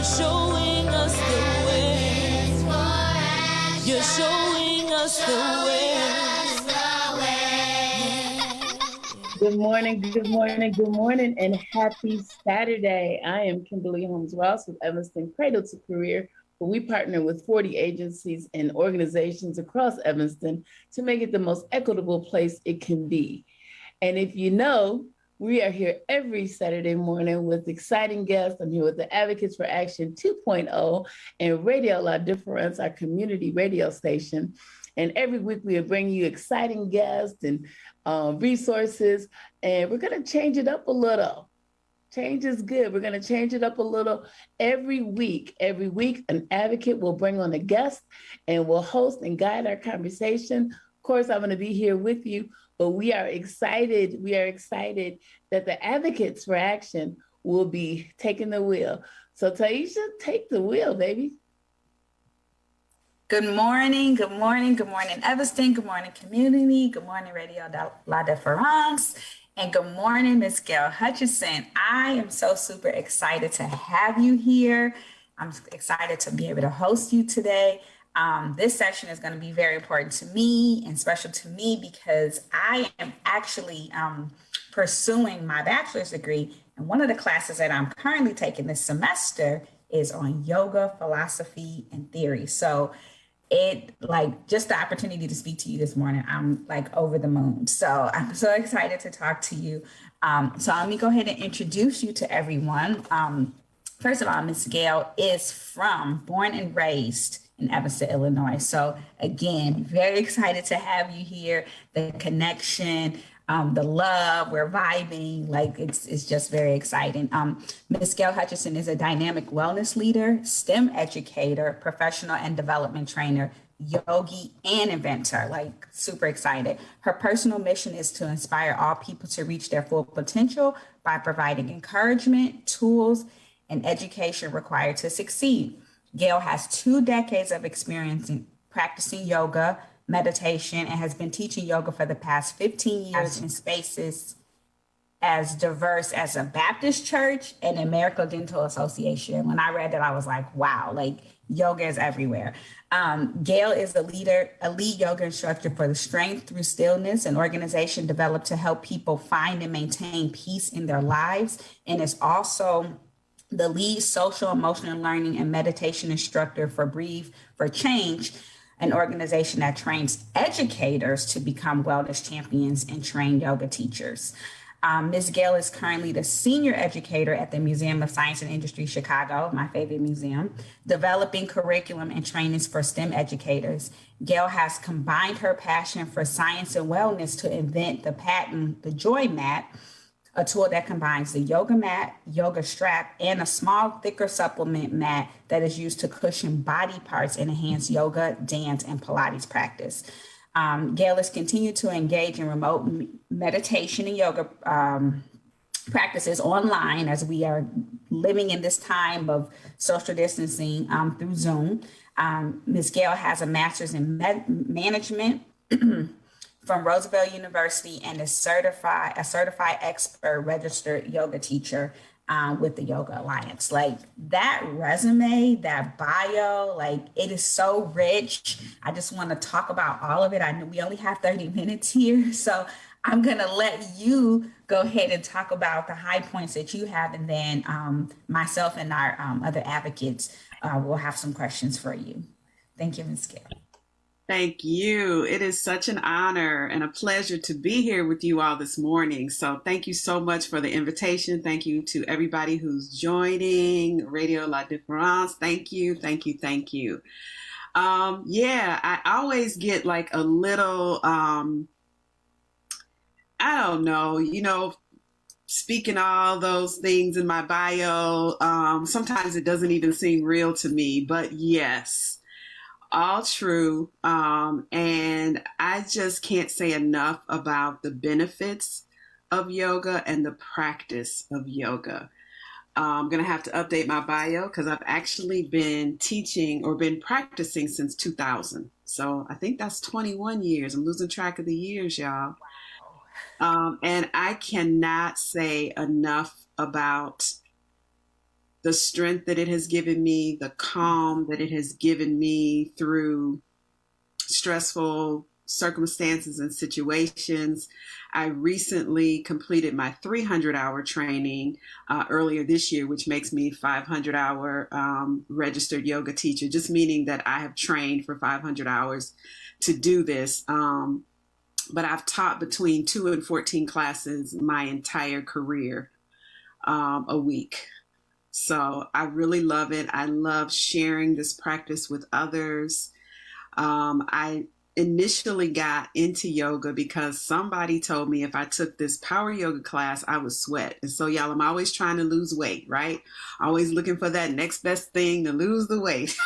showing us the way. You're showing us the way. Good morning, good morning, good morning, and happy Saturday. I am Kimberly Holmes Ross with Evanston Cradle to Career, where we partner with 40 agencies and organizations across Evanston to make it the most equitable place it can be. And if you know, we are here every Saturday morning with exciting guests. I'm here with the Advocates for Action 2.0 and Radio La Difference, our community radio station. And every week we are bringing you exciting guests and resources, and we're going to change it up a little. Change is good. We're going to change it up a little every week. Every week, an advocate will bring on a guest and will host and guide our conversation. Of course, I'm going to be here with you, but we are excited. We are excited that the Advocates for Action will be taking the wheel. So Taisha, take the wheel, baby. Good morning, good morning, good morning, Evanston. Good morning, community. Good morning, Radio La Difference. And good morning, Miss Gail Hutchison. I am so super excited to have you here. I'm excited to be able to host you today. This session is going to be very important to me and special to me because I am actually pursuing my bachelor's degree. And one of the classes that I'm currently taking this semester is on yoga, philosophy, and theory. So just the opportunity to speak to you this morning, I'm like over the moon. So I'm so excited to talk to you. So let me go ahead and introduce you to everyone. First of all, Miss Gail is born and raised in Evanston, Illinois. So again, very excited to have you here. The connection, the love, we're vibing, like it's just very exciting. Ms. Gail Hutchison is a dynamic wellness leader, STEM educator, professional and development trainer, yogi, and inventor, like super excited. Her personal mission is to inspire all people to reach their full potential by providing encouragement, tools, and education required to succeed. Gail has 2 decades of experience in practicing yoga, meditation, and has been teaching yoga for the past 15 years in spaces as diverse as a Baptist church and American Dental Association. When I read that, I was like, wow, like yoga is everywhere. Gail is a lead yoga instructor for the Strength Through Stillness, an organization developed to help people find and maintain peace in their lives, and is also the lead social, emotional learning, and meditation instructor for Breathe for Change, an organization that trains educators to become wellness champions and train yoga teachers. Ms. Gail is currently the senior educator at the Museum of Science and Industry, Chicago, my favorite museum, developing curriculum and trainings for STEM educators. Gail has combined her passion for science and wellness to invent the Joy Mat, a tool that combines the yoga mat, yoga strap, and a small, thicker supplement mat that is used to cushion body parts and enhance yoga, dance, and Pilates practice. Gail has continued to engage in remote meditation and yoga practices online as we are living in this time of social distancing through Zoom. Ms. Gail has a master's in management from Roosevelt University and is a certified expert registered yoga teacher with the Yoga Alliance. Like that resume, that bio, like it is so rich. I just want to talk about all of it. I know we only have 30 minutes here, so I'm going to let you go ahead and talk about the high points that you have, and then myself and our other advocates will have some questions for you. Thank you, Ms. Gail. Thank you. It is such an honor and a pleasure to be here with you all this morning. So thank you so much for the invitation. Thank you to everybody who's joining Radio La Difference. Thank you, thank you, thank you. I always get like a little, I don't know, speaking all those things in my bio. Sometimes it doesn't even seem real to me, but yes. All true. And I just can't say enough about the benefits of yoga and the practice of yoga. I'm going to have to update my bio because I've actually been teaching or been practicing since 2000. So I think that's 21 years. I'm losing track of the years, y'all. And I cannot say enough about the strength that it has given me, the calm that it has given me through stressful circumstances and situations. I recently completed my 300-hour training earlier this year, which makes me 500-hour registered yoga teacher, just meaning that I have trained for 500 hours to do this. But I've taught between 2 and 14 classes my entire career a week. So I really love it. I love sharing this practice with others. I initially got into yoga because somebody told me if I took this power yoga class, I would sweat. And so, y'all, I'm always trying to lose weight, right? Always looking for that next best thing to lose the weight.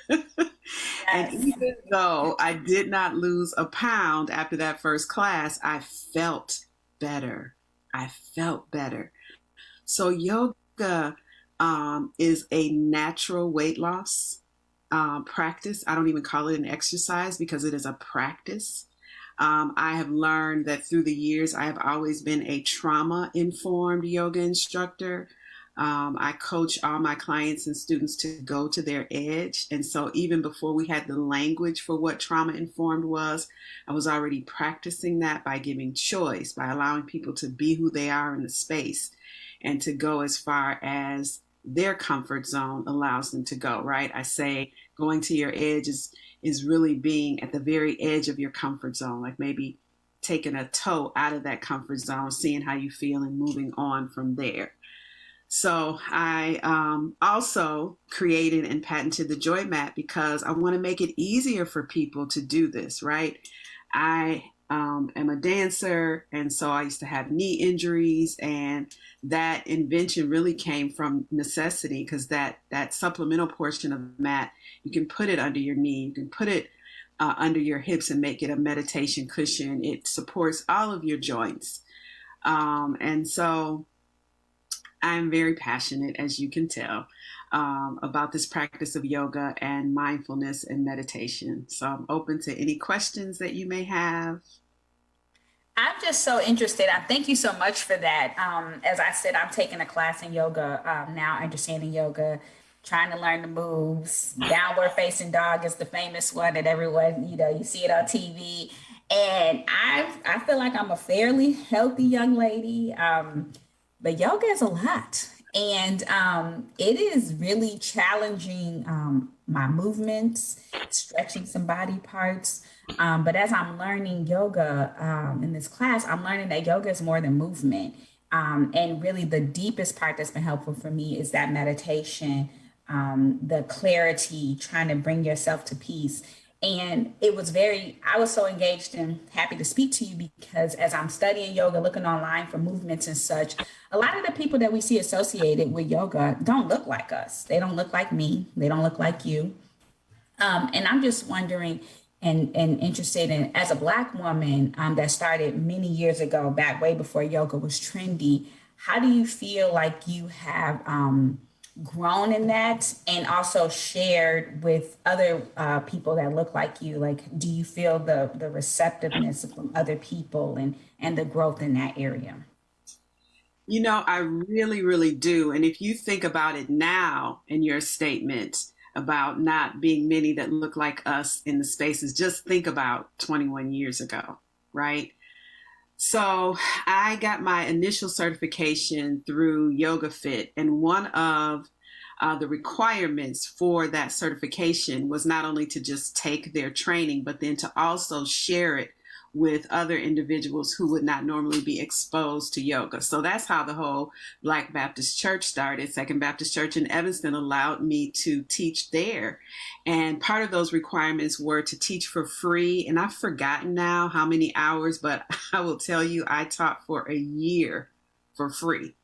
And even though I did not lose a pound after that first class, I felt better. I felt better. So yoga is a natural weight loss practice. I don't even call it an exercise because it is a practice. I have learned that through the years, I have always been a trauma-informed yoga instructor. I coach all my clients and students to go to their edge. And so even before we had the language for what trauma-informed was, I was already practicing that by giving choice, by allowing people to be who they are in the space and to go as far as their comfort zone allows them to go, right? I say going to your edge is really being at the very edge of your comfort zone, like maybe taking a toe out of that comfort zone, seeing how you feel and moving on from there. So I also created and patented the Joy Mat because I want to make it easier for people to do this, right? I am a dancer, and so I used to have knee injuries, and that invention really came from necessity because that supplemental portion of the mat, you can put it under your knee, you can put it under your hips and make it a meditation cushion. It supports all of your joints. And so I'm very passionate, as you can tell, about this practice of yoga and mindfulness and meditation. So I'm open to any questions that you may have. I'm just so interested. Thank you so much for that. As I said, I'm taking a class in yoga now, understanding yoga, trying to learn the moves. Downward facing dog is the famous one that everyone, you see it on TV. And I feel like I'm a fairly healthy young lady, but yoga is a lot. And it is really challenging my movements, stretching some body parts. But as I'm learning yoga in this class, I'm learning that yoga is more than movement. And really the deepest part that's been helpful for me is that meditation, the clarity, trying to bring yourself to peace. And I was so engaged and happy to speak to you because as I'm studying yoga, looking online for movements and such, a lot of the people that we see associated with yoga don't look like us. They don't look like me. They don't look like you. And I'm just wondering and interested in, as a Black woman that started many years ago, back way before yoga was trendy, how do you feel like you have grown in that and also shared with other people that look like you? Like, do you feel the receptiveness from other people and the growth in that area? I really, really do. And if you think about it now in your statement about not being many that look like us in the spaces, just think about 21 years ago, right? So I got my initial certification through Yoga Fit, and one of the requirements for that certification was not only to just take their training, but then to also share it with other individuals who would not normally be exposed to yoga. So that's how the whole Black Baptist Church started. Second Baptist Church in Evanston allowed me to teach there. And part of those requirements were to teach for free. And I've forgotten now how many hours, but I will tell you, I taught for a year for free.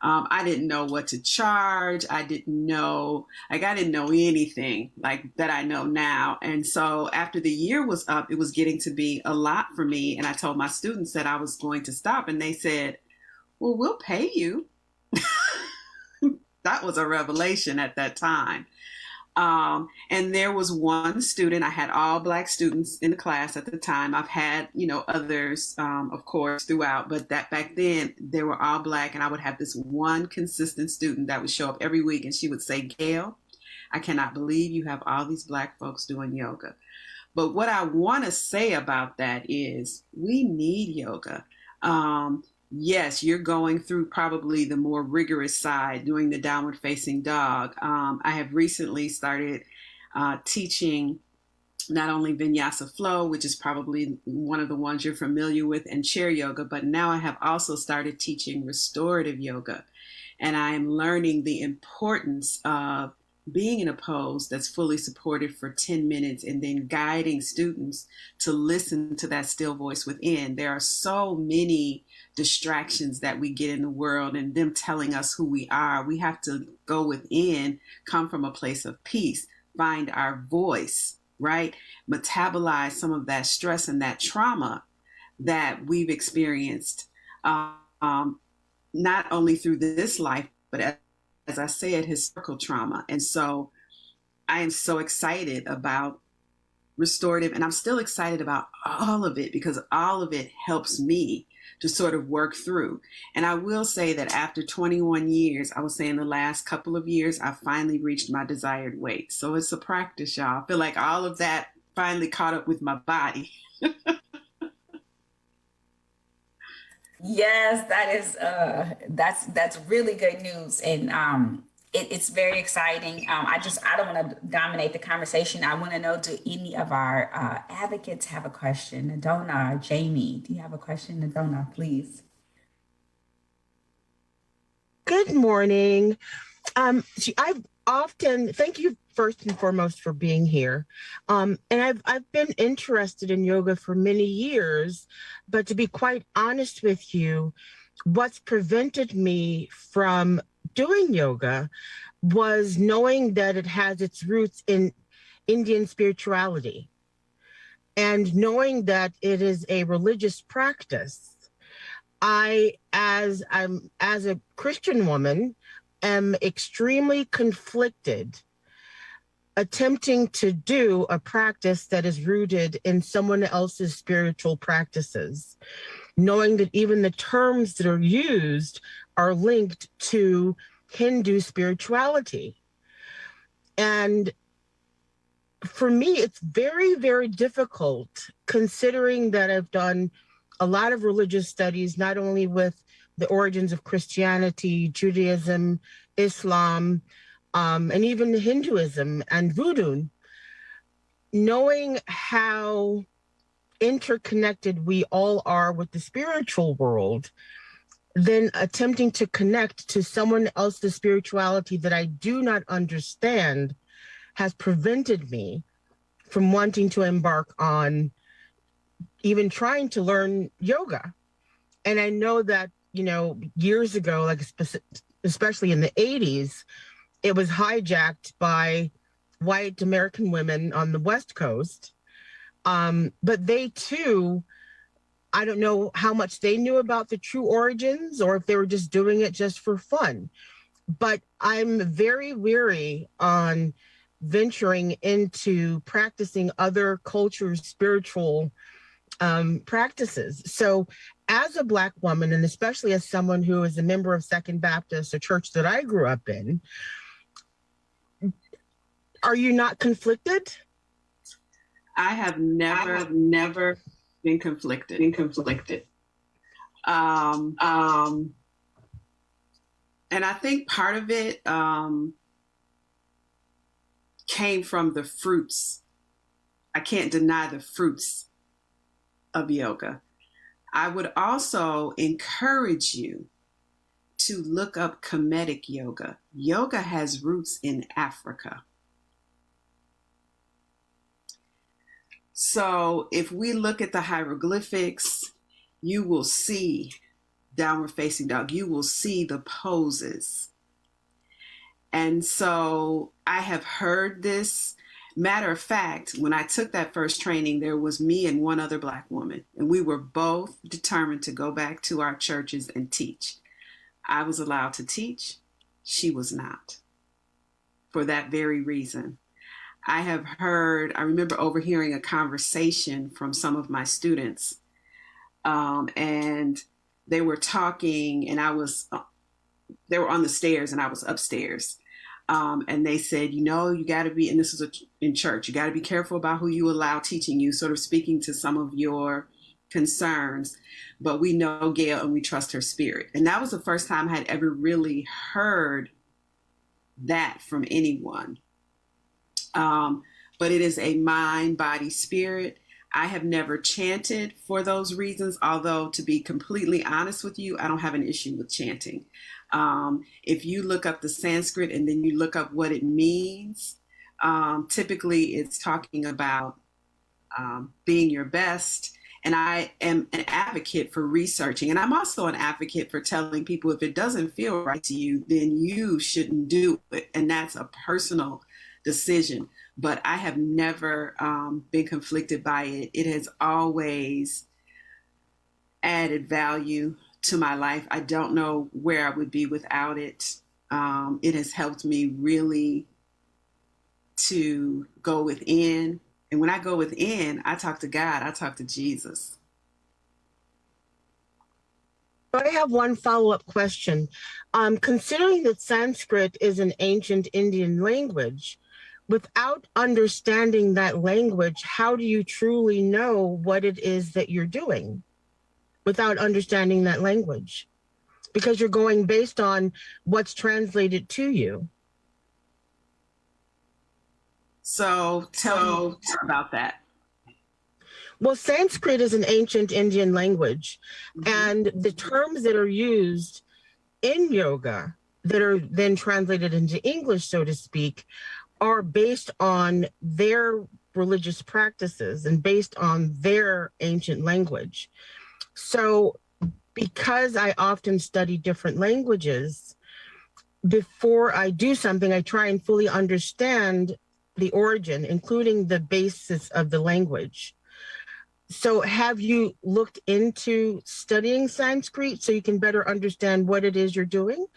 I didn't know what to charge. I didn't know anything like that I know now. And so after the year was up, it was getting to be a lot for me. And I told my students that I was going to stop, and they said, well, we'll pay you. That was a revelation at that time. And there was one student, I had all Black students in the class at the time. I've had, others, of course, throughout, but that back then they were all Black. And I would have this one consistent student that would show up every week, and she would say, Gail, I cannot believe you have all these Black folks doing yoga. But what I want to say about that is we need yoga. Yes, you're going through probably the more rigorous side, doing the downward facing dog. I have recently started teaching not only Vinyasa Flow, which is probably one of the ones you're familiar with, and chair yoga, but now I have also started teaching restorative yoga. And I am learning the importance of being in a pose that's fully supported for 10 minutes and then guiding students to listen to that still voice within. There are so many distractions that we get in the world and them telling us who we are. We have to go within, come from a place of peace, find our voice, right? Metabolize some of that stress and that trauma that we've experienced, not only through this life, but as I said, historical trauma. And so I am so excited about restorative, and I'm still excited about all of it because all of it helps me to sort of work through. And I will say that after 21 years, I would say in the last couple of years, I finally reached my desired weight. So it's a practice, y'all. I feel like all of that finally caught up with my body. Yes, that is that's really good news, and it's very exciting. I don't want to dominate the conversation. I want to know, do any of our advocates have a question? Adona, Jamie, do you have a question? Adona, please. Good morning. I've often thank you first and foremost for being here. And I've been interested in yoga for many years, but to be quite honest with you, what's prevented me from doing yoga was knowing that it has its roots in Indian spirituality and knowing that it is a religious practice. As a Christian woman, am extremely conflicted attempting to do a practice that is rooted in someone else's spiritual practices, knowing that even the terms that are used are linked to Hindu spirituality. And for me, it's very, very difficult considering that I've done a lot of religious studies, not only with the origins of Christianity, Judaism, Islam, and even Hinduism and Voodoo, knowing how interconnected we all are with the spiritual world, then attempting to connect to someone else's spirituality that I do not understand has prevented me from wanting to embark on even trying to learn yoga. And I know that, years ago, like especially in the 80s, it was hijacked by white American women on the West Coast. But they too, I don't know how much they knew about the true origins or if they were just doing it just for fun. But I'm very weary on venturing into practicing other cultures' spiritual practices. So as a Black woman, and especially as someone who is a member of Second Baptist, a church that I grew up in, are you not conflicted? I have never been conflicted. And I think part of it came from the fruits. I can't deny the fruits of yoga. I would also encourage you to look up Kemetic yoga. Yoga has roots in Africa. So if we look at the hieroglyphics, you will see downward facing dog. You will see the poses. And so I have heard this. Matter of fact, when I took that first training, there was me and one other Black woman, and we were both determined to go back to our churches and teach. I was allowed to teach. She was not, for that very reason. I remember overhearing a conversation from some of my students, and they were talking, and they were on the stairs and I was upstairs. And they said, you got to be, and this is in church, you got to be careful about who you allow teaching you, sort of speaking to some of your concerns. But we know Gail and we trust her spirit. And that was the first time I had ever really heard that from anyone. But it is a mind, body, spirit. I have never chanted for those reasons, although to be completely honest with you, I don't have an issue with chanting. If you look up the Sanskrit and then you look up what it means, typically it's talking about being your best. And I am an advocate for researching. And I'm also an advocate for telling people if it doesn't feel right to you, then you shouldn't do it. And that's a personal decision. But I have never been conflicted by it. It has always added value to my life. I don't know where I would be without it. It has helped me really to go within. And when I go within, I talk to God, I talk to Jesus. I have one follow-up question. Considering that Sanskrit is an ancient Indian language, without understanding that language, how do you truly know what it is that you're doing without understanding that language? Because you're going based on what's translated to you. So tell me about that. Well, Sanskrit is an ancient Indian language, and the terms that are used in yoga that are then translated into English, so to speak, are based on their religious practices and based on their ancient language. So because I often study different languages, before I do something, I try and fully understand the origin, including the basis of the language. So have you looked into studying Sanskrit so you can better understand what it is you're doing?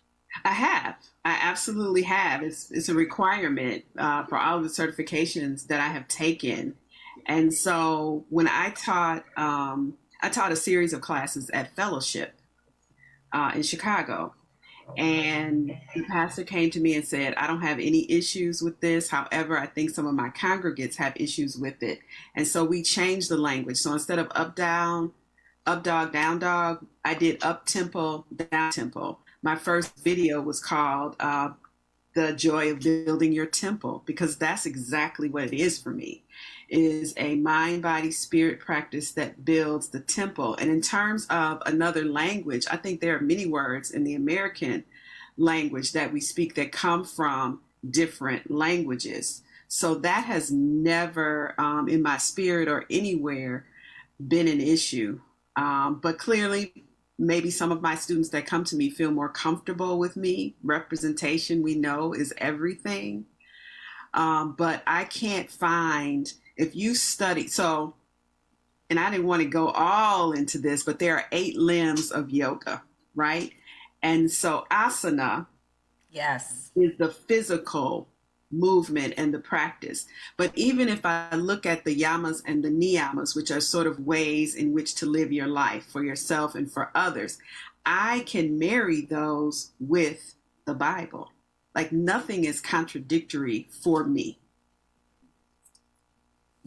I have. I absolutely have. It's a requirement for all of the certifications that I have taken. And so when I taught a series of classes at Fellowship in Chicago. And the pastor came to me and said, I don't have any issues with this. However, I think some of my congregants have issues with it. And so we changed the language. So instead of up, down, up, dog, down, dog, I did up tempo, down tempo. My first video was called The Joy of Building Your Temple, because that's exactly what it is for me. It is a mind, body, spirit practice that builds the temple. And in terms of another language, I think there are many words in the American language that we speak that come from different languages. So that has never, in my spirit or anywhere, been an issue. But clearly, maybe some of my students that come to me feel more comfortable with me. Representation, we know, is everything. But I can't find, if you study, and I didn't want to go all into this, but there are 8 limbs of yoga, right? And so asana Yes. is the physical movement and the practice. But even if I look at the yamas and the niyamas, which are sort of ways in which to live your life for yourself and for others, I can marry those with the Bible. Like nothing is contradictory for me.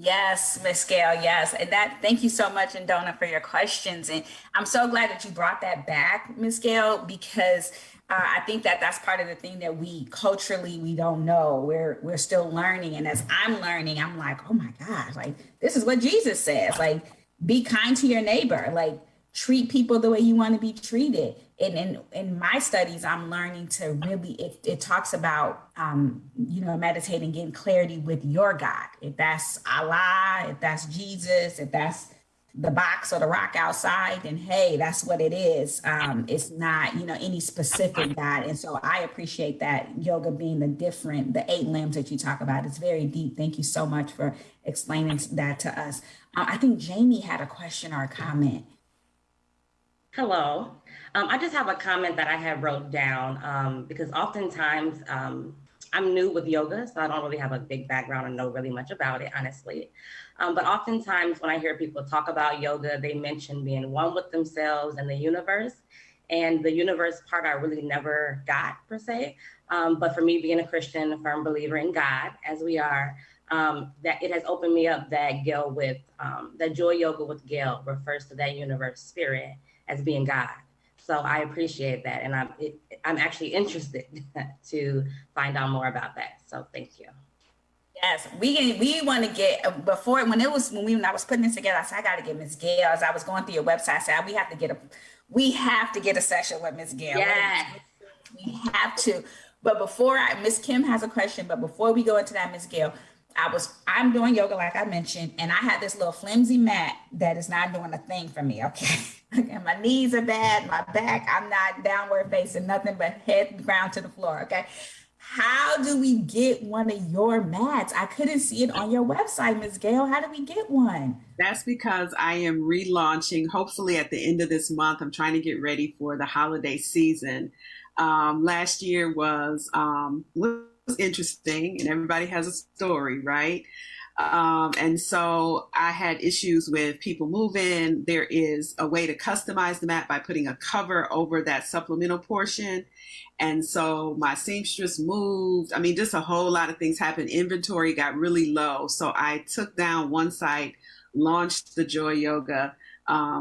Yes, Miss Gail, yes. And thank you so much, Indona, for your questions. And I'm so glad that you brought that back, Miss Gail, because I think that that's part of the thing that we culturally, we don't know. We're still learning. And as I'm learning, I'm like, oh my gosh, like this is what Jesus says, like be kind to your neighbor, like treat people the way you want to be treated. And in my studies, I'm learning to really, it talks about, meditating, getting clarity with your God. If that's Allah, if that's Jesus, if that's the box or the rock outside, then hey, that's what it is. It's not, any specific God. And so I appreciate that yoga being the 8 limbs that you talk about. It's very deep. Thank you so much for explaining that to us. I think Jamie had a question or a comment. Hello. I just have a comment that I had wrote down because oftentimes I'm new with yoga, so I don't really have a big background and know really much about it, honestly. But oftentimes when I hear people talk about yoga, they mention being one with themselves and the universe. And the universe part I really never got per se. But for me, being a Christian, a firm believer in God, as we are, that it has opened me up that Gail with that joy yoga with Gail refers to that universe spirit as being God. So I appreciate that, and I'm actually interested to find out more about that. So thank you. Yes, we want to get before when I was putting this together. I said I got to get Miss Gail. As I was going through your website, I said we have to get a session with Miss Gail. Yes. We have to. But Miss Kim has a question. But before we go into that, Miss Gail, I'm doing yoga like I mentioned, and I had this little flimsy mat that is not doing a thing for me. Okay, okay, my knees are bad, my back, I'm not downward facing, nothing but head ground to the floor. Okay, how do we get one of your mats? I couldn't see it on your website, Ms. Gail. How do we get one? That's because I am relaunching, hopefully at the end of this month. I'm trying to get ready for the holiday season. Last year was interesting, and everybody has a story, right? And so I had issues with people moving. There is a way to customize the mat by putting a cover over that supplemental portion. And so my seamstress moved. I mean, just a whole lot of things happened. Inventory got really low. So I took down one site, launched the Joy Yoga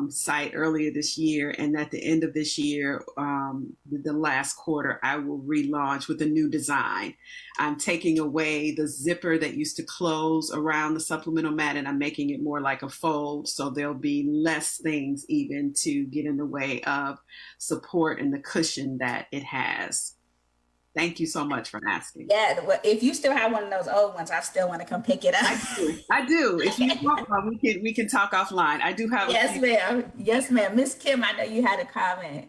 site earlier this year. And at the end of this year, the last quarter, I will relaunch with a new design. I'm taking away the zipper that used to close around the supplemental mat, and I'm making it more like a fold. So there'll be less things even to get in the way of support and the cushion that it has. Thank you so much for asking. Yeah, well, if you still have one of those old ones, I still want to come pick it up. I do. If you want one, we can talk offline. I do have. Yes, ma'am. Yes, ma'am. Miss Kim, I know you had a comment.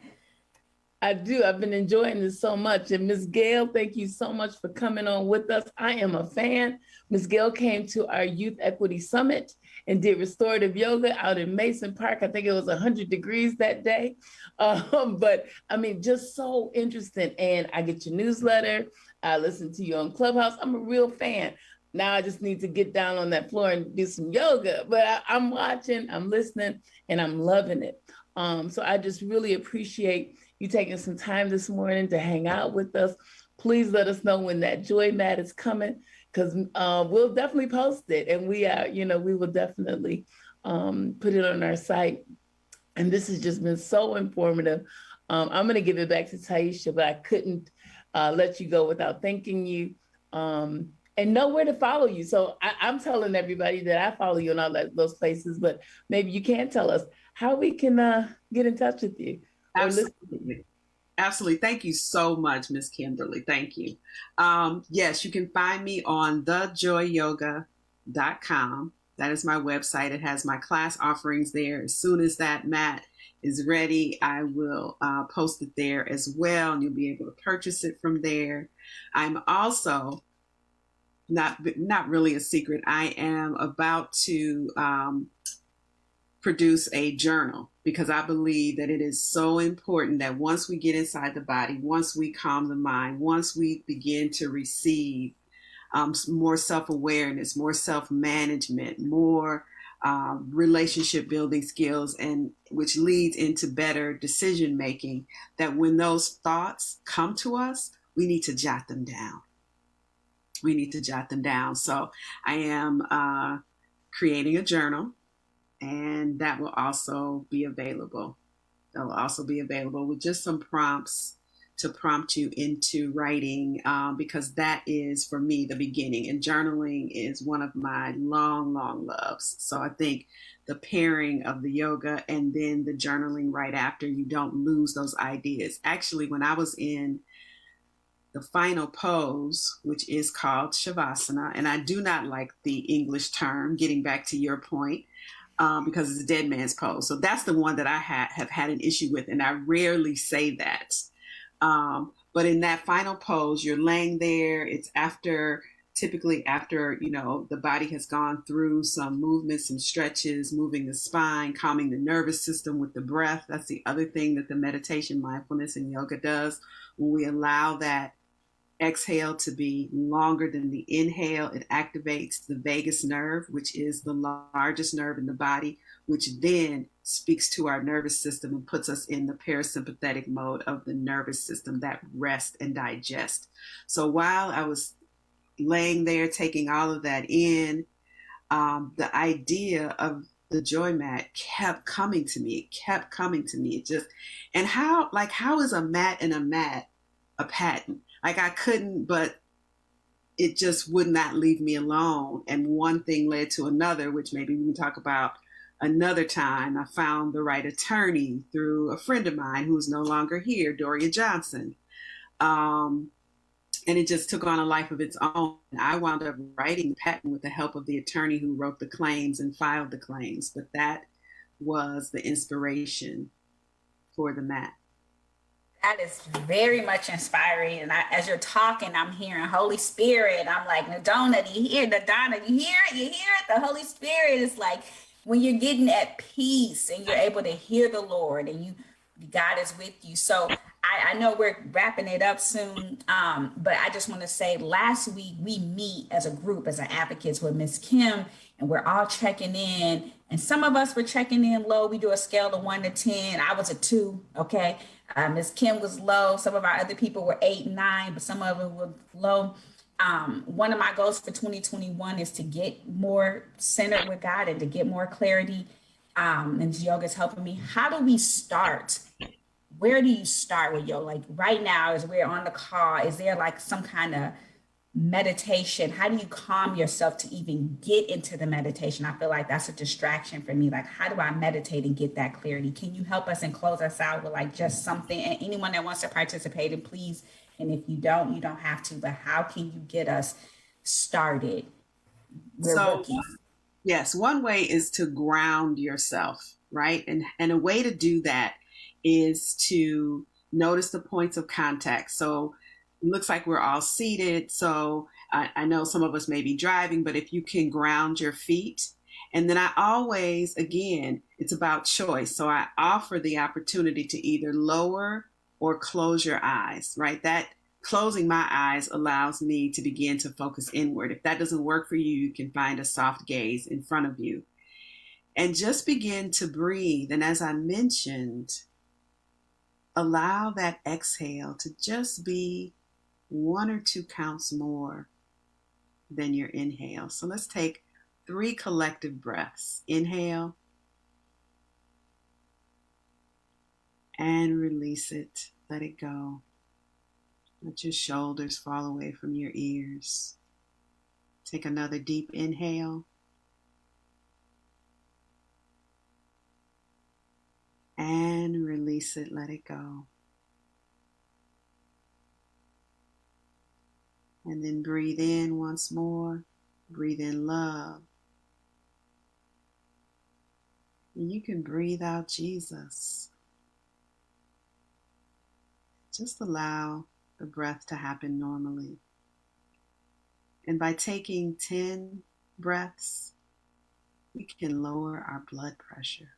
I do. I've been enjoying this so much. And Ms. Gail, thank you so much for coming on with us. I am a fan. Ms. Gail came to our Youth Equity Summit and did restorative yoga out in Mason Park. I think it was 100 degrees that day. But I mean, just so interesting. And I get your newsletter. I listen to you on Clubhouse. I'm a real fan. Now I just need to get down on that floor and do some yoga. But I'm watching, I'm listening, and I'm loving it. So I just really appreciate you taking some time this morning to hang out with us. Please let us know when that Joy Mat is coming, because we'll definitely post it, and we will definitely put it on our site. And this has just been so informative. I'm going to give it back to Taisha, but I couldn't let you go without thanking you and know where to follow you. So I'm telling everybody that I follow you in all those places, but maybe you can tell us how we can get in touch with you. Absolutely. Absolutely. Thank you so much, Miss Kimberly. Thank you. Yes, you can find me on thejoyyoga.com. That is my website. It has my class offerings there. As soon as that mat is ready, I will post it there as well, and you'll be able to purchase it from there. I'm also not really a secret. I am about to produce a journal, because I believe that it is so important that once we get inside the body, once we calm the mind, once we begin to receive more self-awareness, more self-management, more relationship building skills, and which leads into better decision making, that when those thoughts come to us, we need to jot them down. We need to jot them down. So I am creating a journal, and that will also be available. That will also be available with just some prompts to prompt you into writing, because that is, for me, the beginning. And journaling is one of my long, long loves. So I think the pairing of the yoga and then the journaling right after, you don't lose those ideas. Actually, when I was in the final pose, which is called Shavasana, and I do not like the English term, getting back to your point, because it's a dead man's pose. So that's the one that I have had an issue with, and I rarely say that. But in that final pose, you're laying there. It's typically after, the body has gone through some movements, some stretches, moving the spine, calming the nervous system with the breath. That's the other thing that the meditation, mindfulness, and yoga does. When we allow that exhale to be longer than the inhale, it activates the vagus nerve, which is the largest nerve in the body, which then speaks to our nervous system and puts us in the parasympathetic mode of the nervous system that rest and digest. So while I was laying there taking all of that in, the idea of the joy mat kept coming to me. It kept coming to me. It just, and how is a mat and a mat a pattern? Like I couldn't, but it just would not leave me alone. And one thing led to another, which maybe we can talk about another time. I found the right attorney through a friend of mine who's no longer here, Doria Johnson. And it just took on a life of its own. I wound up writing the patent with the help of the attorney who wrote the claims and filed the claims. But that was the inspiration for the mat. That is very much inspiring. And as you're talking, I'm hearing Holy Spirit. I'm like, Nadona, do you hear it? Nadona, you hear it? You hear it? The Holy Spirit is like when you're getting at peace and you're able to hear the Lord and God is with you. So I know we're wrapping it up soon, but I just want to say last week we meet as a group, as an advocates with Miss Kim, and we're all checking in. And some of us were checking in low. We do a scale of 1 to 10. I was a 2, okay? Miss Kim was low. Some of our other people were 8, 9, but some of them were low. One of my goals for 2021 is to get more centered with God and to get more clarity. And yoga is helping me. How do we start? Where do you start with yoga? Like right now, as we're on the call, is there like some kind of meditation? How do you calm yourself to even get into the meditation? I feel like that's a distraction for me. Like, how do I meditate and get that clarity? Can you help us and close us out with like just something? And anyone that wants to participate, and please, and if you don't have to, but how can you get us started? Yes, one way is to ground yourself, right? And a way to do that is to notice the points of contact. So it looks like we're all seated. So I know some of us may be driving, but if you can ground your feet. And then I always, again, it's about choice. So I offer the opportunity to either lower or close your eyes, right? That closing my eyes allows me to begin to focus inward. If that doesn't work for you, you can find a soft gaze in front of you. And just begin to breathe. And as I mentioned, allow that exhale to just be 1 or 2 counts more than your inhale. So let's take 3 collective breaths. Inhale and release it. Let it go. Let your shoulders fall away from your ears. Take another deep inhale. And release it. Let it go. And then breathe in once more. Breathe in love. And you can breathe out Jesus. Just allow the breath to happen normally. And by taking 10 breaths, we can lower our blood pressure.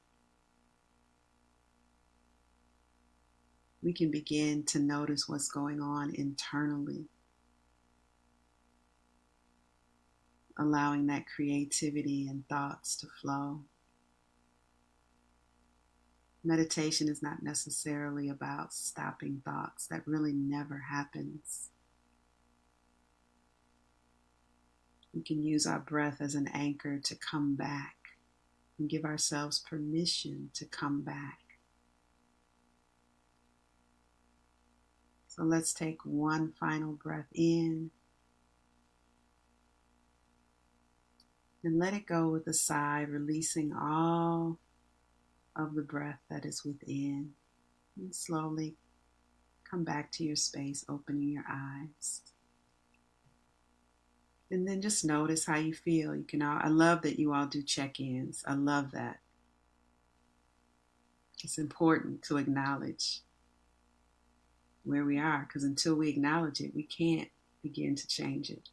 We can begin to notice what's going on internally, allowing that creativity and thoughts to flow. Meditation is not necessarily about stopping thoughts. That really never happens. We can use our breath as an anchor to come back and give ourselves permission to come back. So let's take one final breath in and let it go with a sigh, releasing all of the breath that is within. And slowly come back to your space, opening your eyes. And then just notice how you feel. I love that you all do check-ins. I love that. It's important to acknowledge where we are, because until we acknowledge it, we can't begin to change it.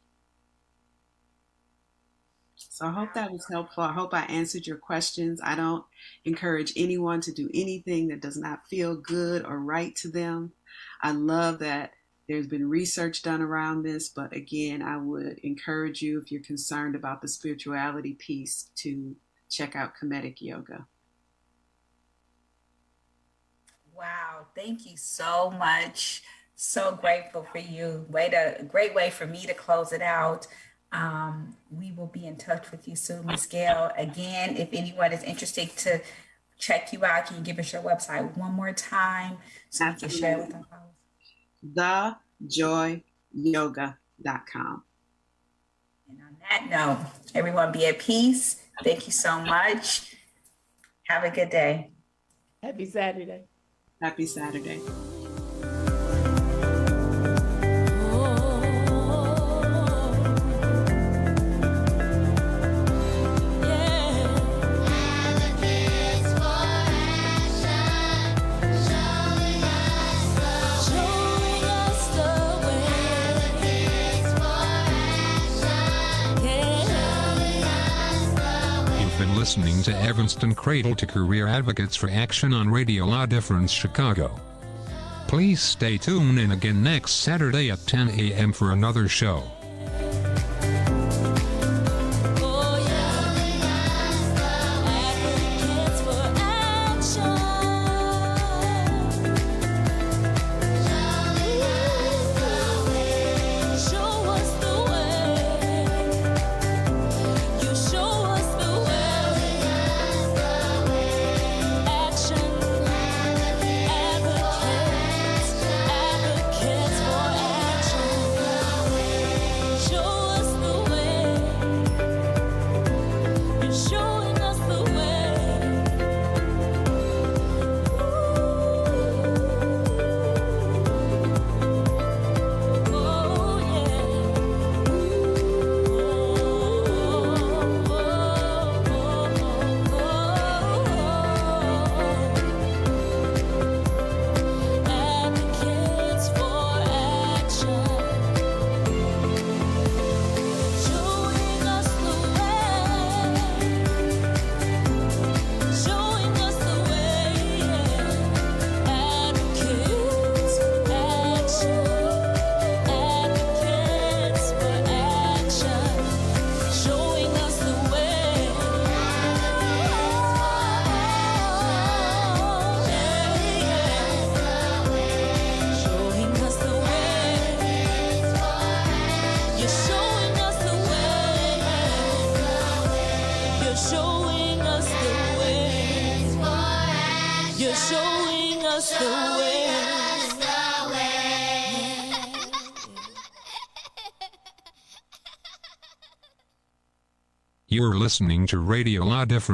So I hope that was helpful. I hope I answered your questions. I don't encourage anyone to do anything that does not feel good or right to them. I love that There's been research done around this, but again, I would encourage you, if you're concerned about the spirituality piece, to check out Kemetic Yoga. Wow, thank you so much. So grateful for you. Great way for me to close it out. We will be in touch with you soon, Ms. Gail. Again, if anyone is interested to check you out, can you give us your website one more time so we can share with our followers? thejoyyoga.com. And on that note, everyone be at peace. Thank you so much. Have a good day. Happy Saturday. Happy Saturday. Listening to Evanston Cradle to Career Advocates for Action on Radio La Difference Chicago. Please stay tuned in again next Saturday at 10 a.m. for another show. You're listening to Radio La Difference.